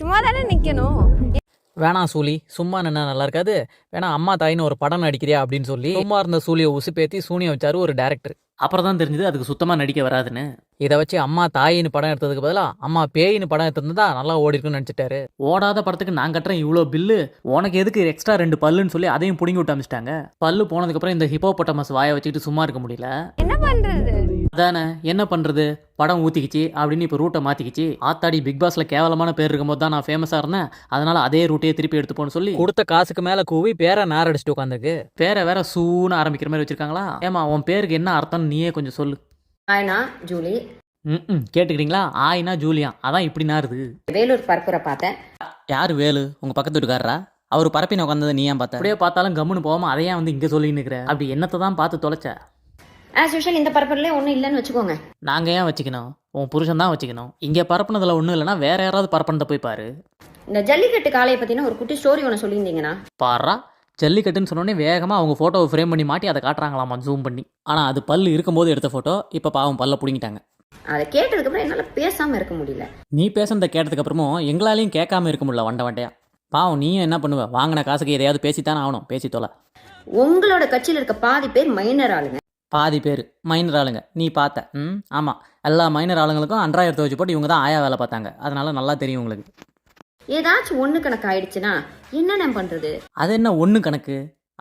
சும்மா தானே நிக்கணும். வேணாம் சூலி, சும்மா நின்னா நல்லா இருக்காது. வேணா அம்மா தாயின்னு ஒரு படம் நடிக்கிறியா அப்படின்னு சொல்லி சும்மா இருந்த சூலியை உசுப்பேத்தி சூனியம் வச்சாரு ஒரு டேரக்டர். அப்புறம் தான் தெரிஞ்சது அதுக்கு சுத்தமாக நடிக்க வராதுன்னு. இதை வச்சு அம்மா தாயின்னு படம் எடுத்ததுக்கு பதிலாக அம்மா பேயின்னு படம் எடுத்திருந்தா நல்லா ஓடி இருக்குன்னு நினச்சிட்டாரு. ஓடாத படத்துக்கு நான் கட்டுறேன் இவ்வளோ பில்லு, உனக்கு எதுக்கு எக்ஸ்ட்ரா 2 பல்லுன்னு சொல்லி அதையும் பிடுங்கி விட்டு அமிச்சிட்டாங்க. பல்லு போனதுக்கப்புறம் இந்த ஹிப்போபொட்டமஸ் வாயை வச்சுக்கிட்டு சும்மா இருக்க முடியல. என்ன பண்றது? அதானே என்ன பண்ணுறது, படம் ஊற்றிக்கிச்சு அப்படின்னு இப்போ ரூட்டை மாற்றிக்கிச்சு. ஆத்தாடி பிக் பாஸில் கேவலமான பேர் இருக்கும்போது தான் நான் ஃபேமஸாக இருந்தேன், அதனால் அதே ரூட்டையே திருப்பி எடுத்துப்போன்னு சொல்லி கொடுத்த காசுக்கு மேலே கூவி பேரை நாரடிச்சிட்டு உட்காந்துருக்கு. பேரை வேற சூன்னு ஆரம்பிக்கிற மாதிரி வச்சிருக்காங்களா? ஏமா உன் பேருக்கு என்ன அர்த்தம்னு நீயே கொஞ்சம் சொல்லு. ஆயினா ஜூலி. கேட்டுக்கிட்டீங்களா? ஆயினா ஜூலியா, அதான் இப்படி நாருது. வேலூர் பரப்புரை பார்த்தேன். யார் வேலு? உங்கள் பக்கத்து வீட்டுக்காரரா? அவர் பரப்பின உட்காந்ததை நீ ஏன் பார்த்த? அப்படியே பார்த்தாலும் கம்முன்னு போகாமல் அதையே வந்து இங்கே சொல்லின்னு இருக்கிற. அப்படி என்னத்தை தான் பார்த்து தொலைச்ச? ஆஸ் யூஷுவல் இந்த பரப்புரையிலே ஒன்றும் இல்லைன்னு வச்சுக்கோங்க. நாங்கள் ஏன் வச்சுக்கணும்? உன் புருஷன் தான் வச்சுக்கணும். இங்கே பரப்புனதில் ஒன்றும் இல்லைன்னா வேற யாராவது பரப்புனதை போய் பாரு. இந்த ஜல்லிக்கட்டு காளையை பற்றின ஒரு குட்டி ஸ்டோரி ஒன்று சொல்லியிருந்தீங்கன்னா. பாரா, ஜல்லிக்கட்டுன்னு சொன்னோடனே வேகமாக அவங்க ஃபோட்டோவை ஃப்ரேம் பண்ணி மாட்டி அதை காட்டுறாங்களாமா ஜூம் பண்ணி. ஆனால் அது பல்லு இருக்கும்போது எடுத்த ஃபோட்டோ, இப்போ பாவம் பல்ல பிடிங்கிட்டாங்க. அதை கேட்டதுக்கப்புறம் என்னால் பேசாமல் இருக்க முடியல. நீ பேசுனதை கேட்டதுக்கப்புறமும் எங்களாலையும் கேட்காம இருக்க முடியல வண்டையா. பாவம் நீயும் என்ன பண்ணுவ? வாங்கின காசுக்கு எதையாவது பேசித்தானே ஆகணும். பேசி தொலை. உங்களோட கட்சியில் இருக்க பாதி பேர் மைனர் ஆளுங்க. பாதி பேர் மைனர் ஆளுங்க நீ பார்த்த? ஆமாம், எல்லா மைனர் ஆளுங்களுக்கும் அன்றாயிரத்தை வச்சு போட்டு இவங்க தான் ஆயா வேலை பார்த்தாங்க. அதனால நல்லா தெரியும் உங்களுக்கு. ஏதாச்சும் ஒன்று கணக்கு ஆயிடுச்சுன்னா என்ன பண்ணுறது? அது என்ன ஒன்று கணக்கு?